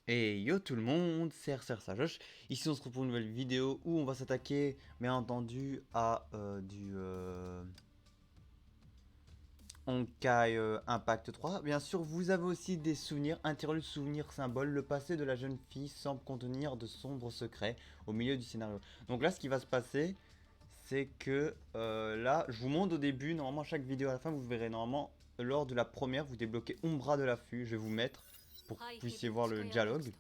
Et yo tout le monde, c'est RCR Sajosh. Ici on se retrouve pour une nouvelle vidéo où on va s'attaquer, bien entendu, à du Honkai Impact 3. Bien sûr, vous avez aussi des souvenirs, interlude souvenir symbole. Le passé de la jeune fille semble contenir de sombres secrets au milieu du scénario. Donc là, ce qui va se passer, c'est que là, je vous montre au début, normalement chaque vidéo à la fin, vous verrez normalement, lors de la première, vous débloquez Umbra de l'affût. Je vais vous mettre pour que vous puissiez voir le dialogue.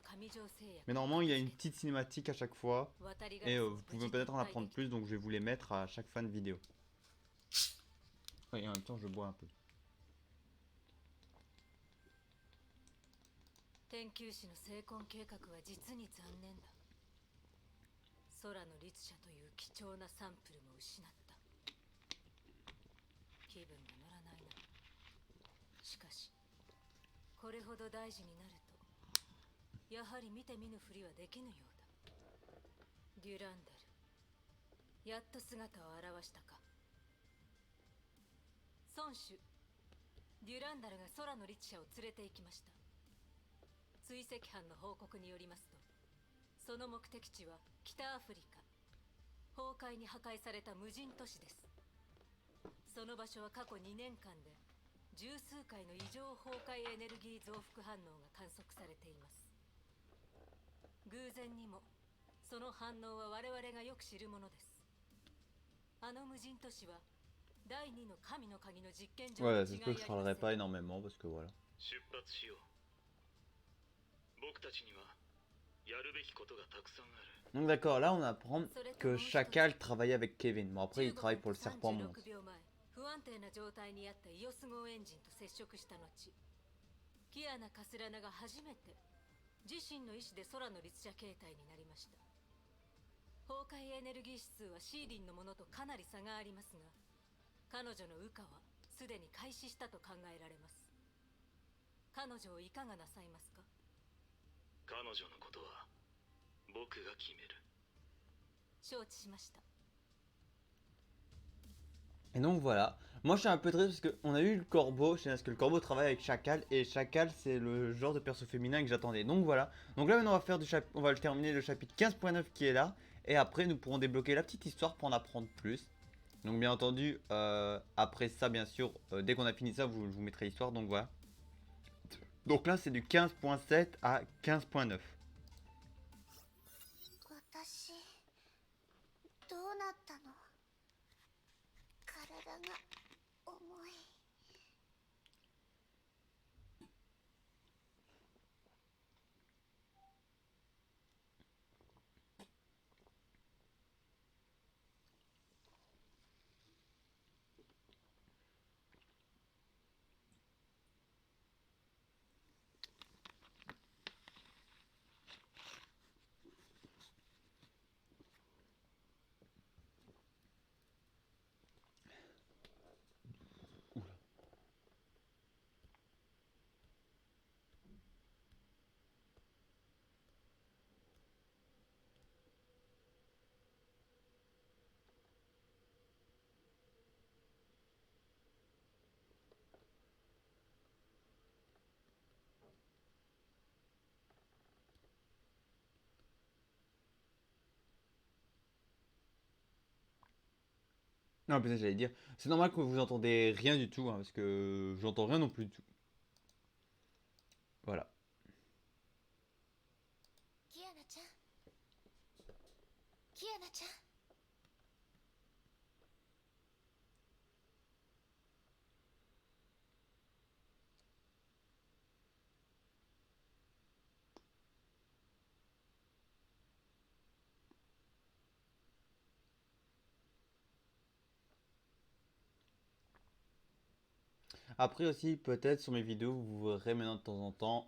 Mais normalement, il y a une petite cinématique à chaque fois. Et vous pouvez peut-être en apprendre plus, donc je vais vous les mettre à chaque fin de vidéo. Et en même temps, je bois un peu. 天球師の成婚計画は実に残念だ。空の律者という貴重なサンプルも失った。気分が乗らないな。しかしこれほど大事になるとやはり見て見ぬふりはできぬようだ。デュランダル、やっと姿を現したか。孫主、デュランダルが空の律者を連れて行きました。追跡班の報告によりますと、その目的地は北アフリカ。崩壊に破壊された無人都市です。その場所は過去2年間で十数回の異常崩壊エネルギー増幅反応が観測されています。偶然にもその反応は我々がよく知るものです。あの無人都市は第2の神の鍵の実験場に違いあ Ouais, り c'est ま sûr que je せん。parlerai pas énormément parce que voilà. 出発しよう。僕たちにはやるべきことがたくさんある。 Donc d'accord, là on apprend que Chacal travaillait avec Kevin. Bon après il 15 travaille 分 pour と le serpent 36 monstre. 秒前、不安定な状態にあったイオス号エンジンと接触した後、キアナ・カスラナが初めて自身の意志で空の律者形態になりました。崩壊エネルギー指数はシーリンのものとかなり差がありますが、彼女の羽化はすでに開始したと考えられます。彼女をいかがなさいますか？彼女のことは僕が決める。承知しました。 Et donc voilà, moi je suis un peu triste parce qu'on a eu le corbeau, je sais parce que le corbeau travaille avec Chacal et Chacal c'est le genre de perso féminin que j'attendais. Donc voilà, donc là maintenant on va faire on va le terminer le chapitre 15.9 qui est là et après nous pourrons débloquer la petite histoire pour en apprendre plus. Donc bien entendu, après ça bien sûr, dès qu'on a fini ça, je vous mettrai l'histoire, donc voilà. Donc là c'est du 15.7 à 15.9. 私どうなったの？体が重い。Non, peut-être j'allais dire, c'est normal que vous entendez rien du tout, hein, parce que j'entends rien non plus du tout. Voilà. キアナちゃん、キアナちゃん。Après aussi, peut-être sur mes vidéos, vous verrez maintenant de temps en temps.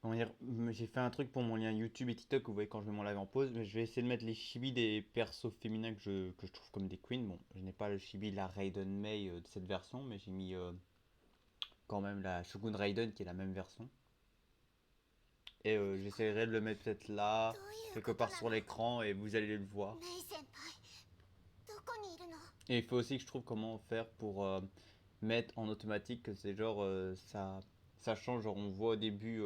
Comment dire, j'ai fait un truc pour mon lien YouTube et TikTok, vous voyez quand je mets mon live en pause, mais je vais essayer de mettre les chibis des persos féminins que je trouve comme des queens. Bon, je n'ai pas le chibi de la Raiden Mei de cette version, mais j'ai mis quand même la Shogun Raiden qui est la même version. Et j'essaierai de le mettre peut-être là, どういう quelque こと part な sur の？ l'écran, et vous allez le voir. メイ先輩、どこにいるの？ Et il faut aussi que je trouve comment faire pour mettre en automatique que c'est genre ça change, genre on voit au début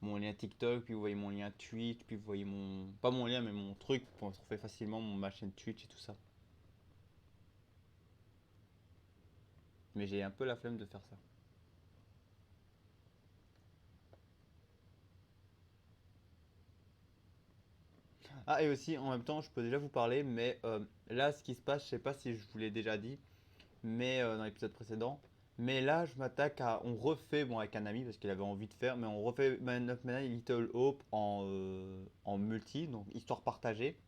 mon lien TikTok, puis vous voyez mon lien Twitch, puis vous voyez mon... Pas mon lien, mais mon truc, pour trouver facilement ma chaîne Twitch et tout ça. Mais j'ai un peu la flemme de faire ça. Ah, et aussi, en même temps, je peux déjà vous parler, mais là, ce qui se passe, je sais pas si je vous l'ai déjà dit, mais dans l'épisode précédent. Mais là, je m'attaque à. On refait, bon, avec un ami, parce qu'il avait envie de faire, mais on refait Man of Medan et Little Hope en multi, donc histoire partagée.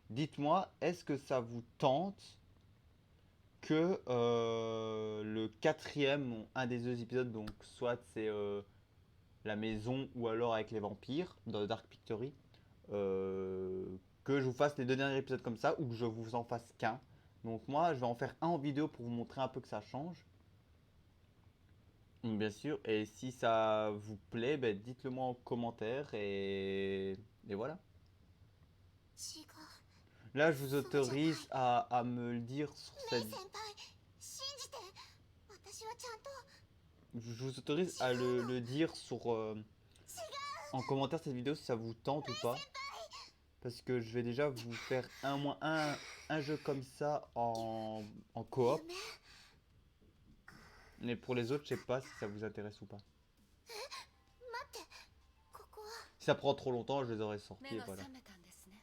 Dites-moi, est-ce que ça vous tente que le quatrième, un des deux épisodes, donc soit c'est la maison ou alors avec les vampires dans Dark Pictory, euh, que je vous fasse les deux derniers épisodes comme ça ou que je vous en fasse qu'un. Donc moi, je vais en faire un en vidéo pour vous montrer un peu que ça change. Bien sûr, et si ça vous plaît, ben, dites-le moi en commentaire et voilà. 違う。 Là, je vous autorise à me le dire sur メイ cette... 先輩信じて。私はちゃんと。 Je vous autorise à le dire sur, en commentaire cette vidéo si ça vous tente ou pas. Parce que je vais déjà vous faire un jeu comme ça en coop. 夢。 Mais pour les autres, je sais pas si ça vous intéresse ou pas. 待って。ここは。 Si ça prend trop longtemps, je les aurais sortis 目 et が voilà. 覚めたんですね。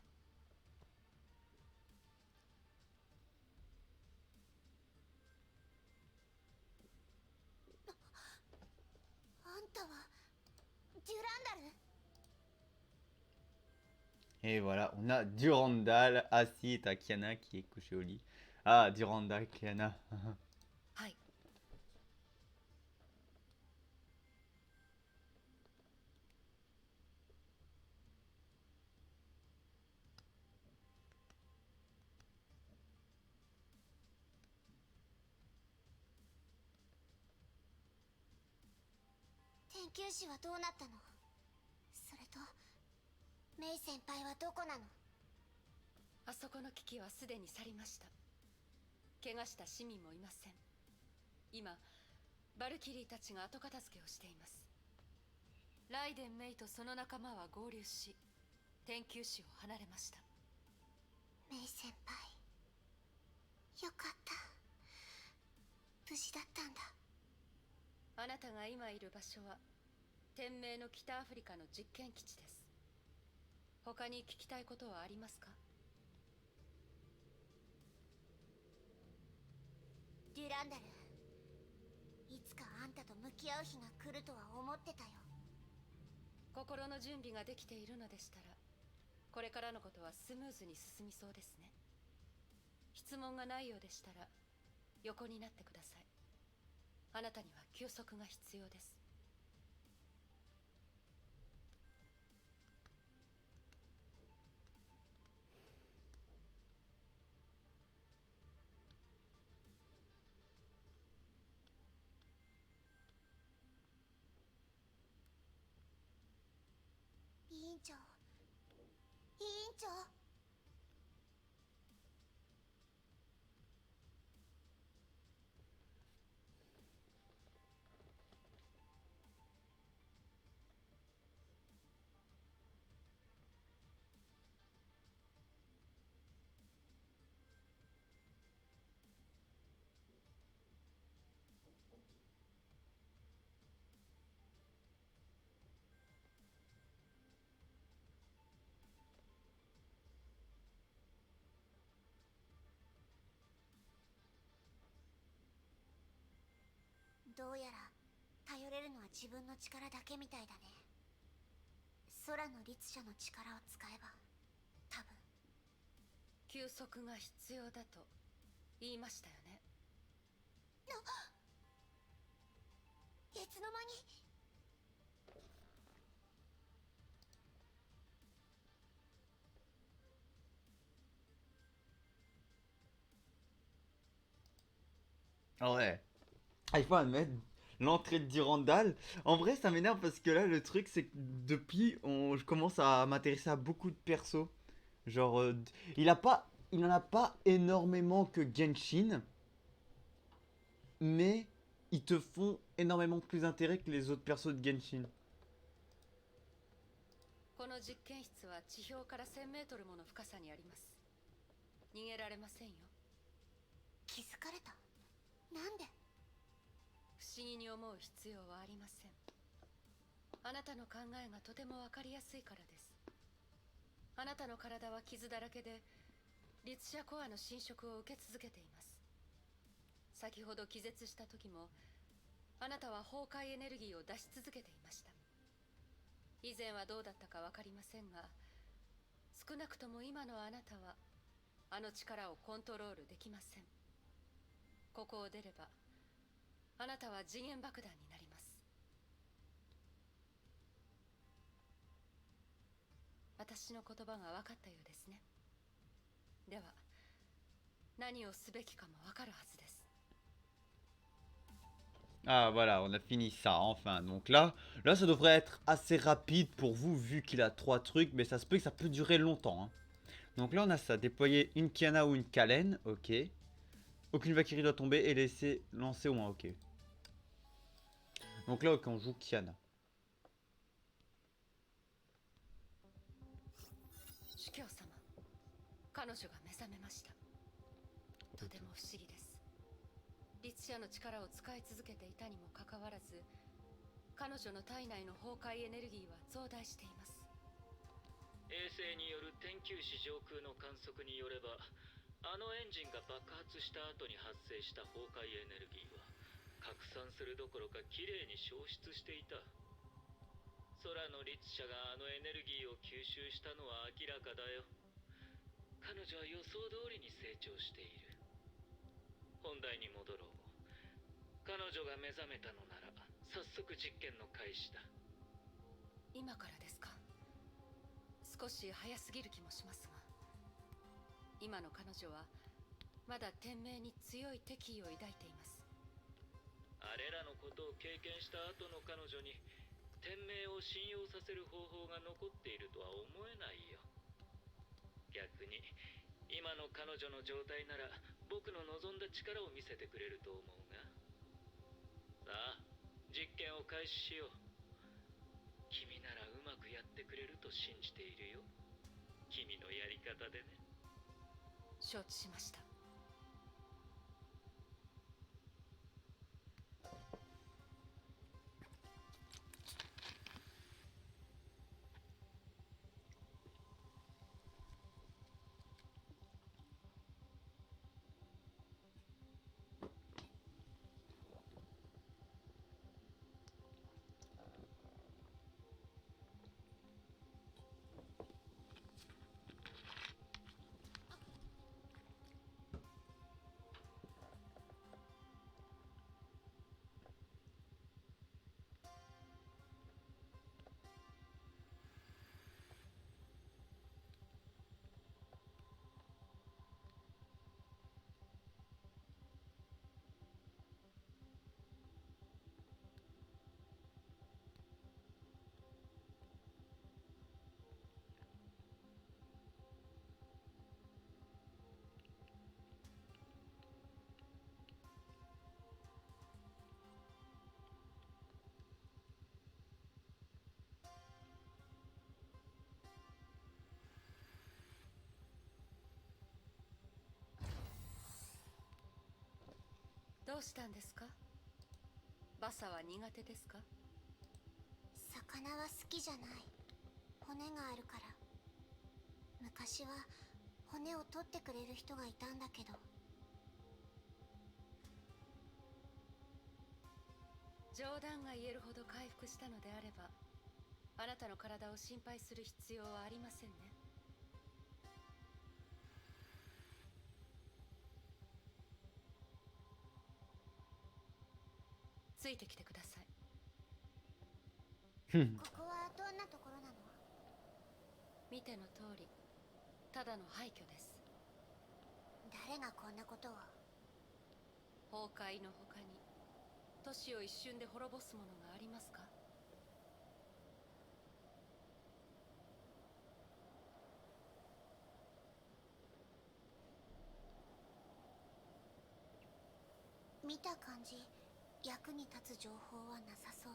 あんたはデュランダル。 Et voilà, on a Durandal assis et t'as Kiana qui est couchée au lit. Ah, Durandal, Kiana. はい。 研究士はどうなったの？それとメイ先輩はどこなの？あそこの危機はすでに去りました。怪我した市民もいません。今バルキリーたちが後片付けをしています。ライデン・メイとその仲間は合流し研究士を離れました。メイ先輩よかった。無事だったんだ。あなたが今いる場所は天命の北アフリカの実験基地です。他に聞きたいことはありますか？デュランダル、いつかあんたと向き合う日が来るとは思ってたよ。心の準備ができているのでしたらこれからのことはスムーズに進みそうですね。質問がないようでしたら横になってください。あなたには休息が必要です。委員長、委員長。どうやら頼れるのは自分の力だけみたいだね。空の律者の力を使えば多分。休息が必要だと言いましたよね。いつの間に。Ah ouais. Ah, il faut admettre, l'entrée de Durandal, en vrai ça m'énerve parce que là le truc c'est que depuis je commence à m'intéresser à beaucoup de persos. Genre, il en a pas énormément que Genshin, mais ils te font énormément plus intérêt que les autres persos de Genshin. この実験室は地表から1000メートルもの深さにあります。逃げられませんよ。気づかれた。なんで？不思議に思う必要はありません。あなたの考えがとてもわかりやすいからです。あなたの体は傷だらけで律者コアの侵食を受け続けています。先ほど気絶した時もあなたは崩壊エネルギーを出し続けていました。以前はどうだったかわかりませんが、少なくとも今のあなたはあの力をコントロールできません。ここを出ればあなたは次元爆弾になります。私の言葉が分かったようですね。では何をすべきかも分かるはずです。 Ah voilà, on a fini ça enfin. Donc là ça devrait être assez rapide pour vous vu qu'il a 3 trucs, mais ça se peut que ça peut durer longtemps. Hein. Donc là on a ça, déployer une Kiana ou une Kalen, ok. Aucune Valkyrie doit tomber et laisser lancer au moins, ok. Donc là ok, on joue Kiana. 主教様、彼女が目覚めました。とても不思議です。律者の力を使い続けていたにもかかわらず、彼女の体内の崩壊エネルギーは増大しています。衛星による天球視上空の観測によれば、あのエンジンが爆発した後に発生した崩壊エネルギーは拡散するどころかきれいに消失していた。空の律者があのエネルギーを吸収したのは明らかだよ。彼女は予想通りに成長している。本題に戻ろう。彼女が目覚めたのなら早速実験の開始だ。今からですか？少し早すぎる気もしますが、今の彼女はまだ天命に強い敵意を抱いています。あれらのことを経験した後の彼女に天命を信用させる方法が残っているとは思えないよ。逆に今の彼女の状態なら僕の望んだ力を見せてくれると思うが。さあ、実験を開始しよう。君ならうまくやってくれると信じているよ。君のやり方でね。承知しました。どうしたんですか？バサは苦手ですか？魚は好きじゃない。骨があるから。昔は骨を取ってくれる人がいたんだけど。冗談が言えるほど回復したのであれば、あなたの体を心配する必要はありませんね。ついてきてください。ここはどんなところなの？見ての通り、ただの廃墟です。誰がこんなことを？崩壊の他に都市を一瞬で滅ぼすものがありますか？見た感じ役に立つ情報はなさそう。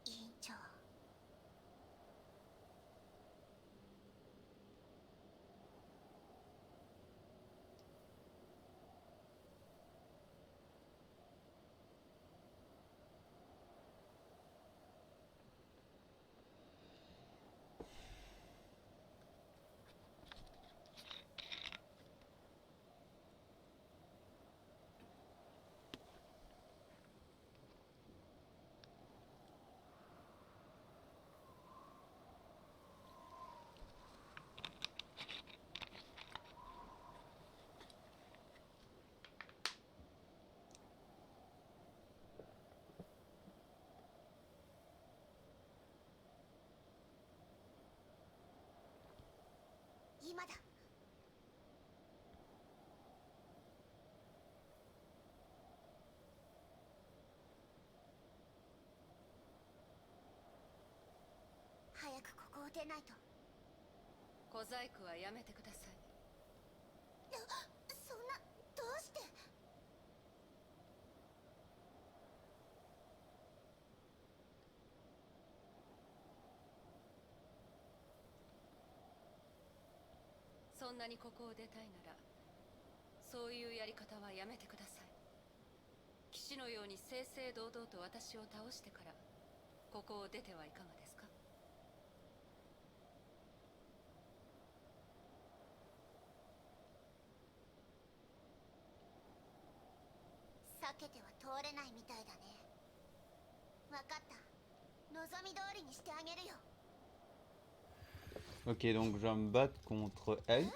委員長。今だ。早くここを出ないと。小細工はやめてください。そんな、どうして。そんなにここを出たいならそういうやり方はやめてください。騎士のように正々堂々と私を倒してからここを出てはいかがですか。避けては通れないみたいだね。わかった。望み通りにしてあげるよ。Ok, donc je dois me battre contre elle.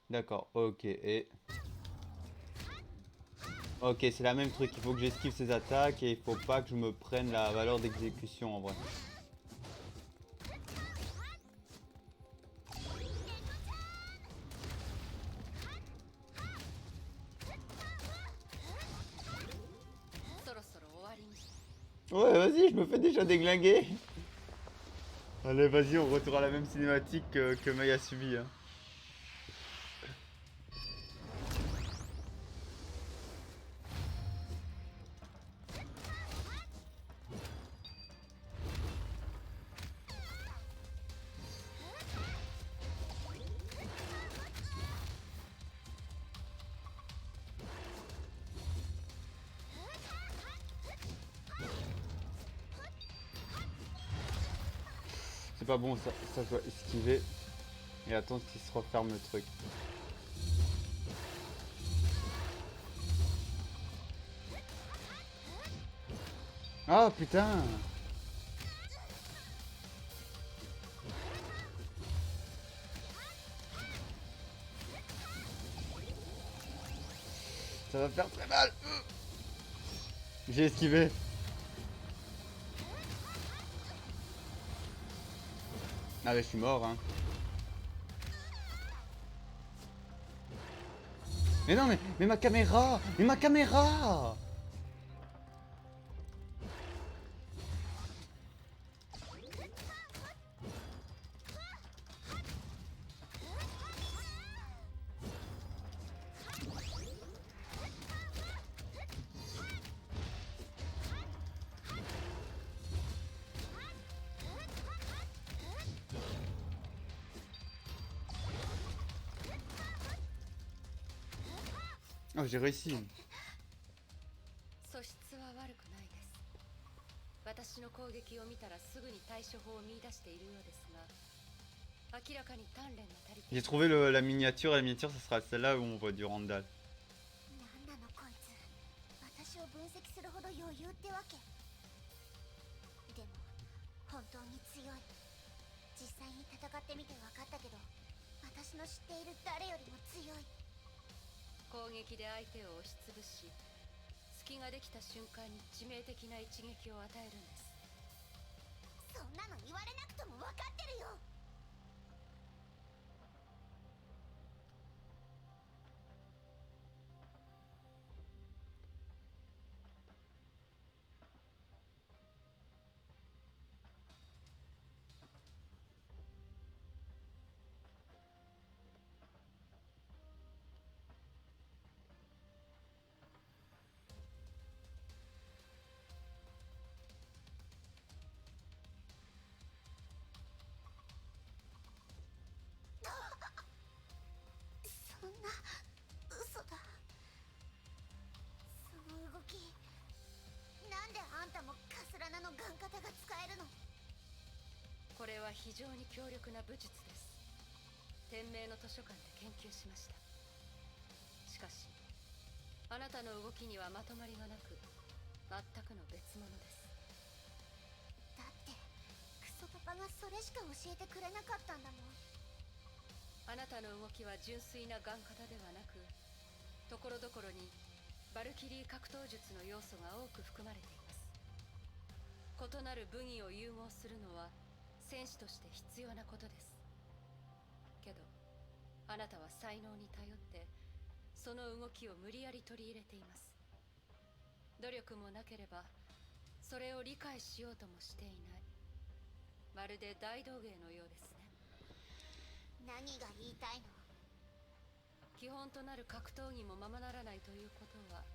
D'accord, ok, et... Ok, c'est la même truc, il faut que j'esquive ses attaques et il faut pas que je me prenne la valeur d'exécution en vrai. Ouais, vas-y, je me fais déjà déglinguer. Allez, vas-y, on retourne à la même cinématique que Mei a subi. Hein. C'est pas bon, ça je dois esquiver et attendre qu'il se referme le truc. Ah putain! Ça va faire très mal! J'ai esquivé! Ah mais je suis mort hein! Mais non mais ma caméra! Mais ma caméra! Oh j'ai réussi! 素質は悪くないです。私の攻撃を見たらすぐに対処法を見出しているようですが、明らかに鍛錬の足りている。J'ai trouvé la miniature, et la miniature ce sera celle-là où on voit du Randall. なんなのこするほど余裕ってわけ。でも本当に強い。実際に戦ってみて分かったけど、私の知っている誰よりも強い。攻撃で相手を押しつぶし、隙ができた瞬間に致命的な一撃を与えるんです。そんなの言われなくとも分かってるよ。そんな嘘だ。その動き、なんであんたもカスラナのガン型が使えるの？これは非常に強力な武術です。天明の図書館で研究しました。しかしあなたの動きにはまとまりがなく、全くの別物です。だってクソパパがそれしか教えてくれなかったんだもん。あなたの動きは純粋なガン型ではなく、ところどころにバルキリー格闘術の要素が多く含まれています。異なる武技を融合するのは戦士として必要なことです。けどあなたは才能に頼ってその動きを無理やり取り入れています。努力もなければそれを理解しようともしていない。まるで大道芸のようですね。何が言いたいの？基本となる格闘技もままならないということは、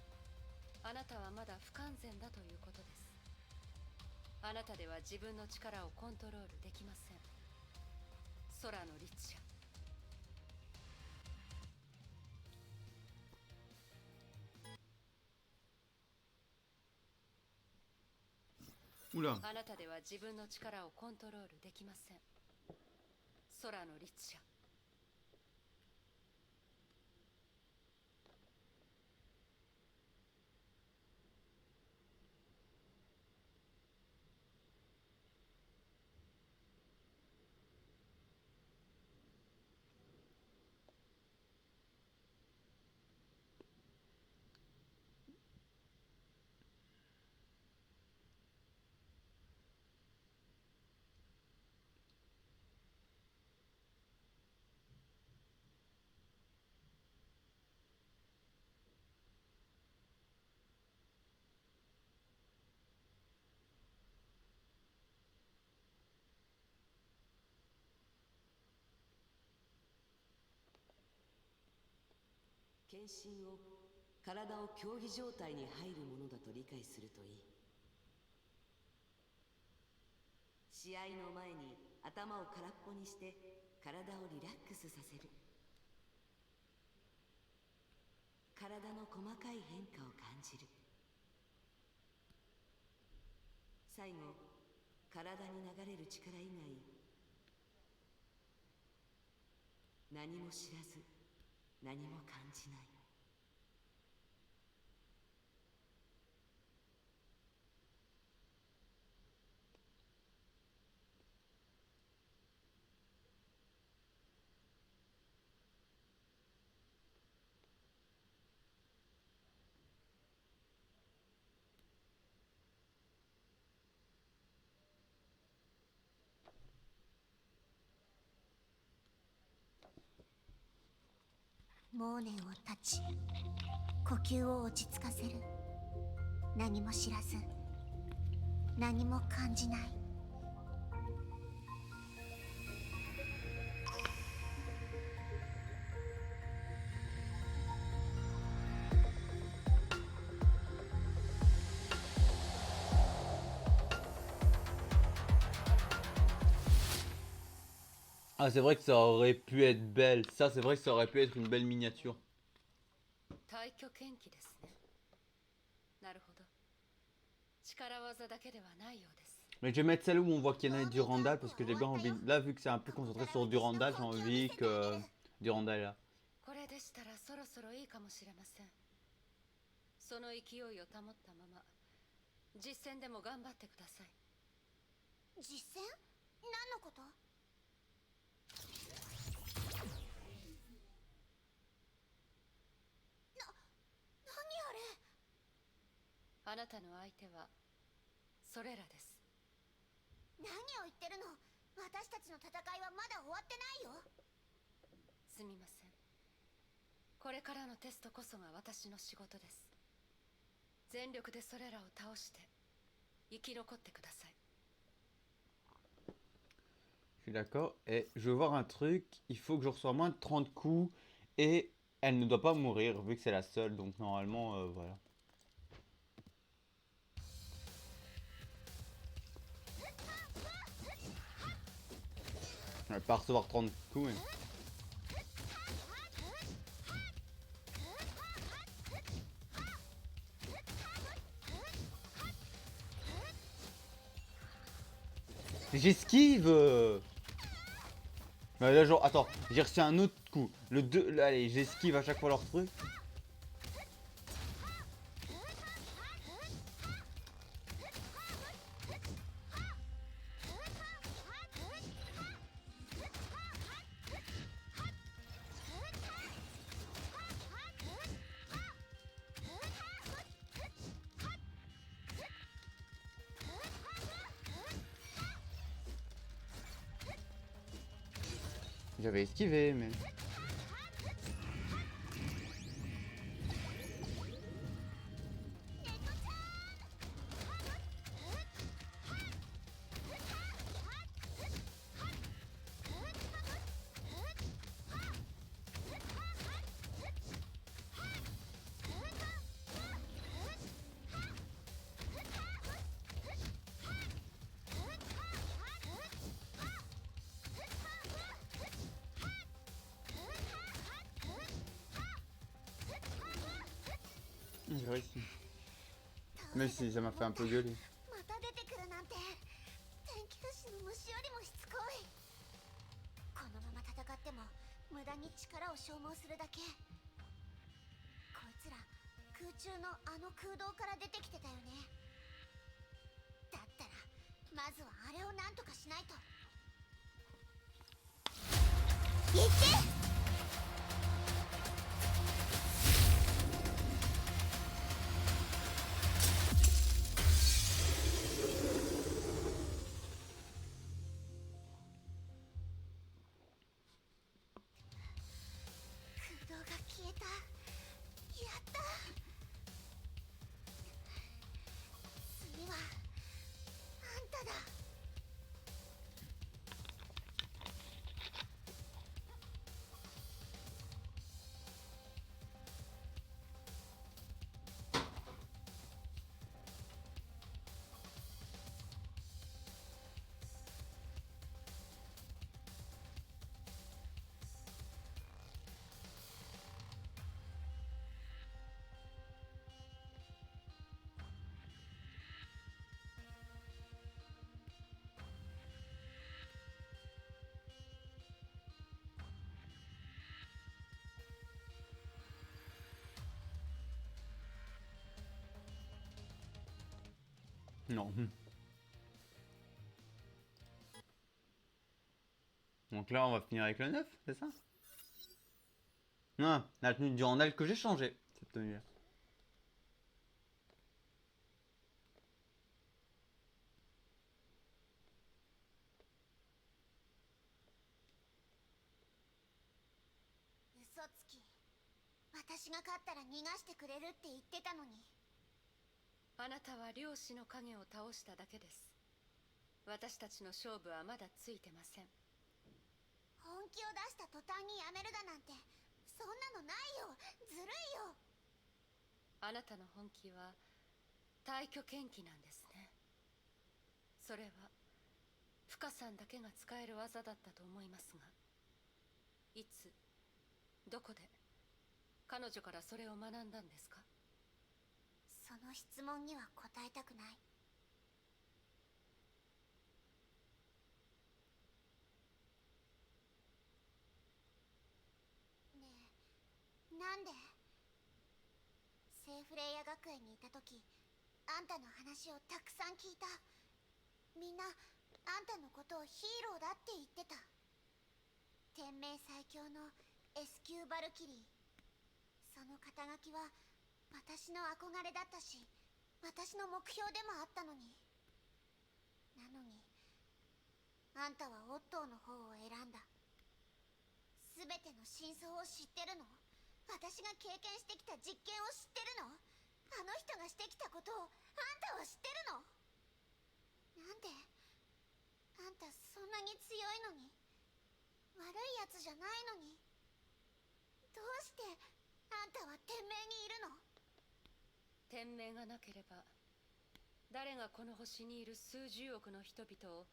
あなたはまだ不完全だということです。あなたでは自分の力をコントロールできません。空の律者。Oula. あなたでは自分の力をコントロールできません。空の律者。献身を体を競技状態に入るものだと理解するといい。試合の前に頭を空っぽにして体をリラックスさせる。体の細かい変化を感じる。最後、体に流れる力以外何も知らず何も感じない。モーネを立ち、呼吸を落ち着かせる。何も知らず何も感じない。Ah, c'est vrai que ça aurait pu être belle. Ça, c'est vrai que ça aurait pu être une belle miniature. 太極拳気ですね。なるほど。力技だけではないようです。 Mais je vais mettre celle où on voit qu'il y en a Durandal parce que j'ai bien envie. Là, vu que c'est un peu concentré sur Durandal, j'ai envie que Durandal est là. これでしたらそろそろいいかもしれません。その勢いを保ったまま実戦でも頑張ってください。実戦？何のこと？何あれ？あなたの相手はそれらです。何を言ってるの？私たちの戦いはまだ終わってないよ。すみません。これからのテストこそが私の仕事です。全力でそれらを倒して生き残ってください。Je suis d'accord. Et je veux voir un truc. Il faut que je reçoive moins de 30 coups. Et elle ne doit pas mourir vu que c'est la seule. Donc normalement, voilà. Elle va pas recevoir 30 coups. Mais... J'esquive. Là, genre, attends, j'ai reçu un autre coup. Le 2, allez, j'esquive à chaque fois leur truc. J'avais esquivé, mais... J'ai réussi. Mais si, ça m'a fait un peu gueuler. また出てくるなんて。天球士の虫よりもしつこい。このまま戦っても無駄に力を消耗するだけ。こいつら空中のあの空洞から出てきてたよね。だったらまずはあれをなんとかしないと。行って！空洞が消えた。やった。次はあんただ。Non. Donc là, on va finir avec le 9, c'est ça? Non, la tenue du Randall que j'ai changé, cette tenue-là. Usotsuki、私が勝ったら逃がしてくれるって言ってたのに。あなたは漁師の影を倒しただけです。私たちの勝負はまだついてません。本気を出した途端にやめるだなんて、そんなのないよ。ずるいよ。あなたの本気は大挙剣気なんですね。それは深さんだけが使える技だったと思いますが、いつどこで彼女からそれを学んだんですか？その質問には答えたくない。ねえ、なんでセーフレイヤ学園にいた時あんたの話をたくさん聞いた。みんなあんたのことをヒーローだって言ってた。天命最強の S 級バルキリー。その肩書きは私の憧れだったし、私の目標でもあったのに。なのにあんたはオットーの方を選んだ。全ての真相を知ってるの？私が経験してきた実験を知ってるの？あの人がしてきたことをあんたは知ってるの？なんであんたそんなに強いのに、悪いやつじゃないのに、どうしてあんたは天命にいるの？天命がなければ誰がこの星にいる数十億の人々を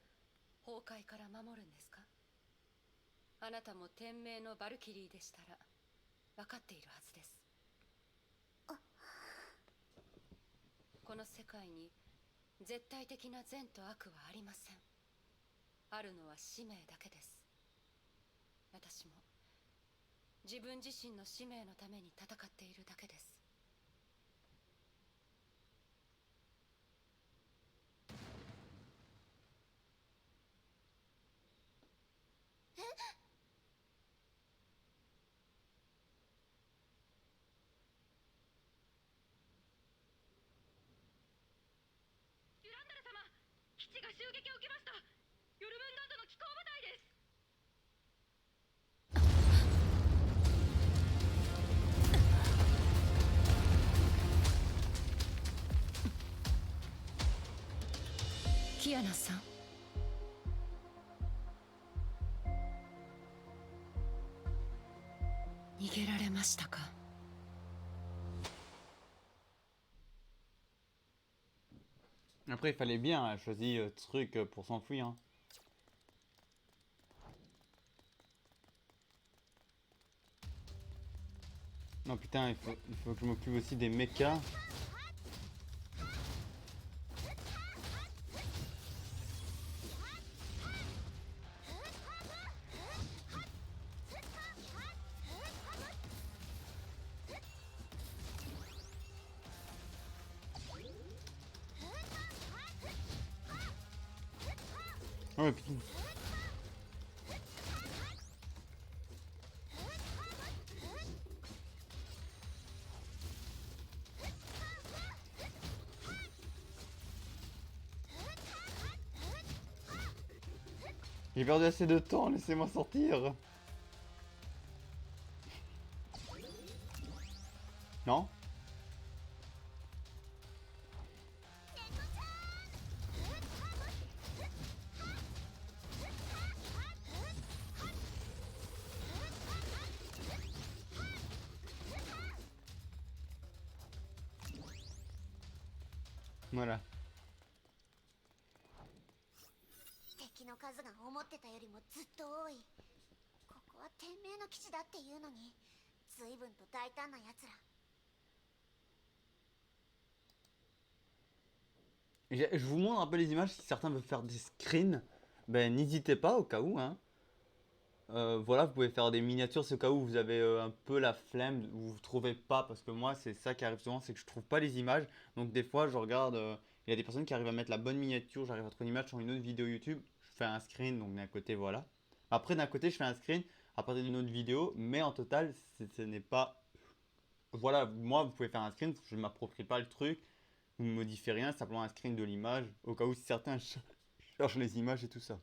崩壊から守るんですか？あなたも天命のバルキリーでしたら分かっているはずです。この世界に絶対的な善と悪はありません。あるのは使命だけです。私も自分自身の使命のために戦っているだけです。デュランダル様、基地が襲撃を受けました。ヨルムンガンドの機甲部隊です。キアナさん、逃げられましたか？Après, il fallait bien, elle a choisi truc pour s'enfuir. Hein. Non, putain, il faut que je m'occupe aussi des mechas. Oh putain. J'ai perdu assez de temps, laissez-moi sortir. Non? Voilà. 敵の数が思ってたよりもずっと多い。ここは天命の基地だっていうのに、随分と大胆なやつら。Je vous montre un peu les images, si certains veulent faire des screens, ben n'hésitez pas au cas où. Hein. Voilà, vous pouvez faire des miniatures, c'est au cas où vous avez un peu la flemme, vous ne trouvez pas, parce que moi c'est ça qui arrive souvent, c'est que je trouve pas les images. Donc des fois je regarde, il y a des personnes qui arrivent à mettre la bonne miniature, j'arrive à trouver une image sur une autre vidéo YouTube, je fais un screen, donc d'un côté voilà. Après d'un côté je fais un screen à partir d'une autre vidéo, mais en total ce n'est pas... Voilà, moi vous pouvez faire un screen, je ne m'approprie pas le truc, vous ne modifiez rien, simplement un screen de l'image, au cas où certains cherchent les images et tout ça.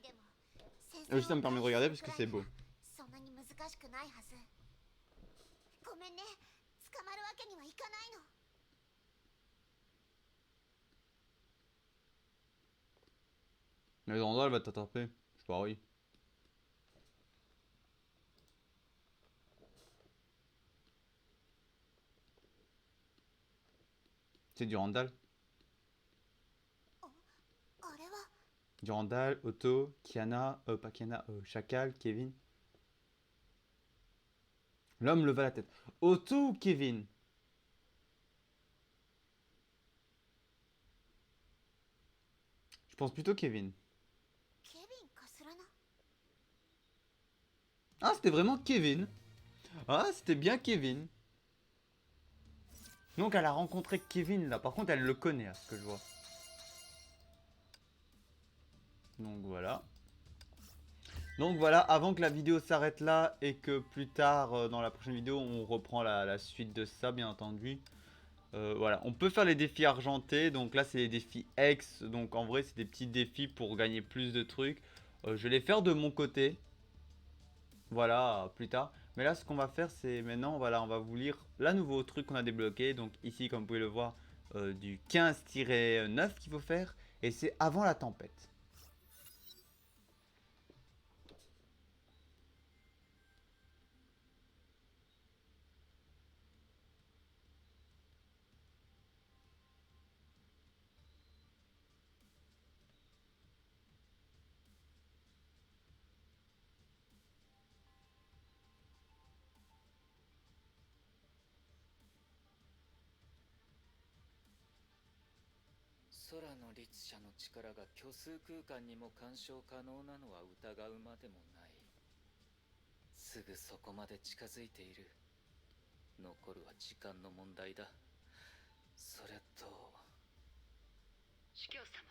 でも戦争を Juste ça me permet de regarder parce que c'est beau. そんなに難しくないはず。ごめんね、捕まるわけにはいかないの。 Les endroits, elle va t'attraper, c'est pareil. C'est Durandal. あれは Durandal, Otto, Kiana, pas Kiana, Chacal, Kevin. L'homme leva la tête. Otto ou Kevin? Je pense plutôt Kevin. ケビンかすらな。 Ah, c'était vraiment Kevin. Ah, c'était bien Kevin. Donc elle a rencontré Kevin là. Par contre, elle le connaît à ce que je vois. Donc voilà. Donc voilà, avant que la vidéo s'arrête là et que plus tard dans la prochaine vidéo on reprend la suite de ça bien entendu. Voilà, on peut faire les défis argentés, donc là c'est les défis X, donc en vrai c'est des petits défis pour gagner plus de trucs. Je vais les faire de mon côté, voilà, plus tard. Mais là ce qu'on va faire c'est maintenant, voilà, on va vous lire la nouveau truc qu'on a débloqué. Donc ici comme vous pouvez le voir, du 15-9 qu'il faut faire, et c'est avant la tempête. 空の律者の力が虚数空間にも干渉可能なのは疑うまでもない。すぐそこまで近づいている。残るは時間の問題だ。それと司教様、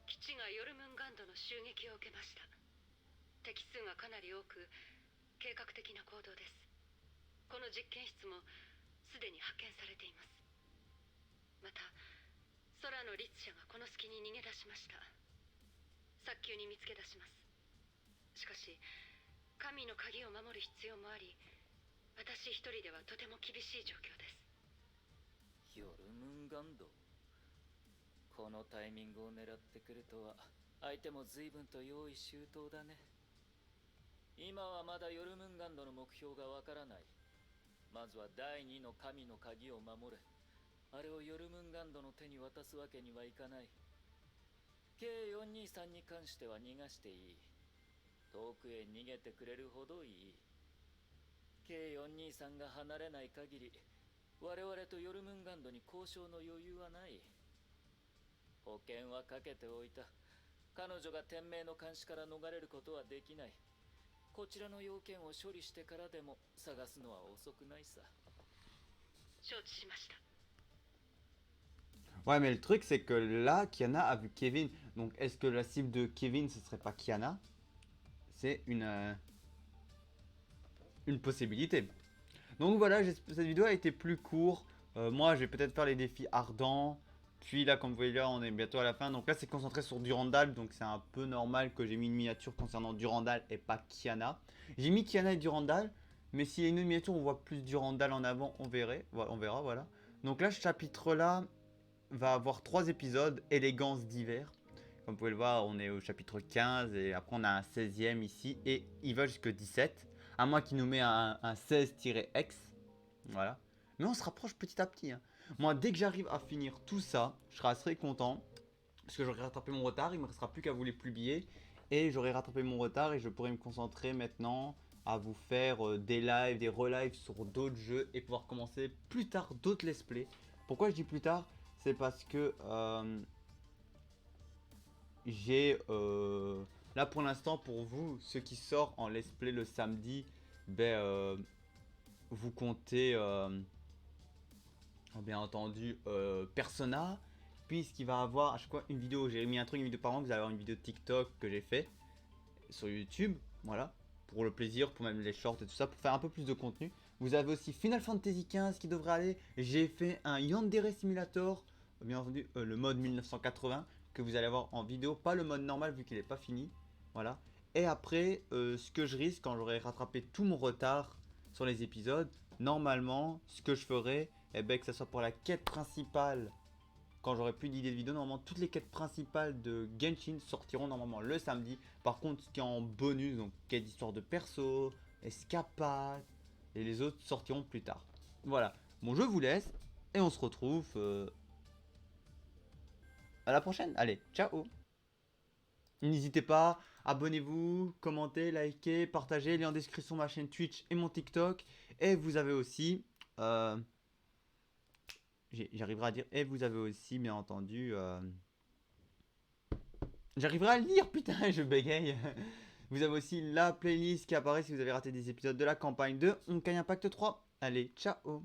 基地がヨルムンガンドの襲撃を受けました。敵数がかなり多く計画的な行動です。この実験室もすでに発見されています。また空の律者がこの隙に逃げ出しました。早急に見つけ出します。しかし神の鍵を守る必要もあり、私一人ではとても厳しい状況です。ヨルムンガンド。このタイミングを狙ってくるとは相手も随分と用意周到だね。今はまだヨルムンガンドの目標がわからない。まずは第二の神の鍵を守れ。あれをヨルムンガンドの手に渡すわけにはいかない。K423 に関しては逃がしていい。遠くへ逃げてくれるほどいい。K423 が離れない限り、我々とヨルムンガンドに交渉の余裕はない。保険はかけておいた。彼女が天命の監視から逃れることはできない。こちらの要件を処理してからでも探すのは遅くないさ。承知しました。Ouais, mais le truc, c'est que là, Kiana a vu Kevin. Donc, est-ce que la cible de Kevin, ce serait pas Kiana? C'est une possibilité. Donc voilà, cette vidéo a été plus courte. Moi, je vais peut-être faire les défis ardents. Puis là, comme vous voyez là, on est bientôt à la fin. Donc là, c'est concentré sur Durandal. Donc c'est un peu normal que j'ai mis une miniature concernant Durandal et pas Kiana. J'ai mis Kiana et Durandal. Mais s'il y a une autre miniature, on voit plus Durandal en avant, on verra, voilà. Donc là, ce chapitre-là va avoir 3 épisodes, élégance d'hiver. Comme vous pouvez le voir, on est au chapitre 15 et après on a un 16e ici et il va jusqu'au 17. À moins qu'il nous met un 16-X. Voilà. Mais on se rapproche petit à petit. Hein. Moi, dès que j'arrive à finir tout ça, je serai assez content. Parce que j'aurai rattrapé mon retard, il ne me restera plus qu'à vous les publier. Et j'aurai rattrapé mon retard et je pourrai me concentrer maintenant à vous faire des lives, des relives sur d'autres jeux et pouvoir commencer plus tard d'autres let's play. Pourquoi je dis plus tard? C'est parce que j'ai là pour l'instant pour vous, ce qui sort en let's play le samedi, ben vous comptez bien entendu Persona, puisqu'il va avoir à chaque fois une vidéo, j'ai mis un truc, une vidéo par an, vous allez avoir une vidéo TikTok que j'ai fait sur YouTube, voilà, pour le plaisir, pour même les shorts et tout ça, pour faire un peu plus de contenu. Vous avez aussi Final Fantasy XV qui devrait aller, j'ai fait un Yandere Simulator, bien entendu le mode 1980 que vous allez avoir en vidéo, pas le mode normal vu qu'il n'est pas fini, voilà. Et après, ce que je risque quand j'aurai rattrapé tout mon retard sur les épisodes, normalement, ce que je ferai, eh ben, que ce soit pour la quête principale, quand j'aurai plus d'idées de vidéo, normalement toutes les quêtes principales de Genshin sortiront normalement le samedi. Par contre, ce qui est en bonus, donc quête d'histoire de perso, escapade, et les autres sortiront plus tard. Voilà, bon je vous laisse, et on se retrouve à la prochaine. Allez, ciao. N'hésitez pas, abonnez-vous, commentez, likez, partagez, lien en description ma chaîne Twitch et mon TikTok. Et vous avez aussi, j'arriverai à dire, et vous avez aussi bien entendu, j'arriverai à le lire, putain, je bégaye. Vous avez aussi la playlist qui apparaît si vous avez raté des épisodes de la campagne de Honkai Impact 3. Allez, ciao.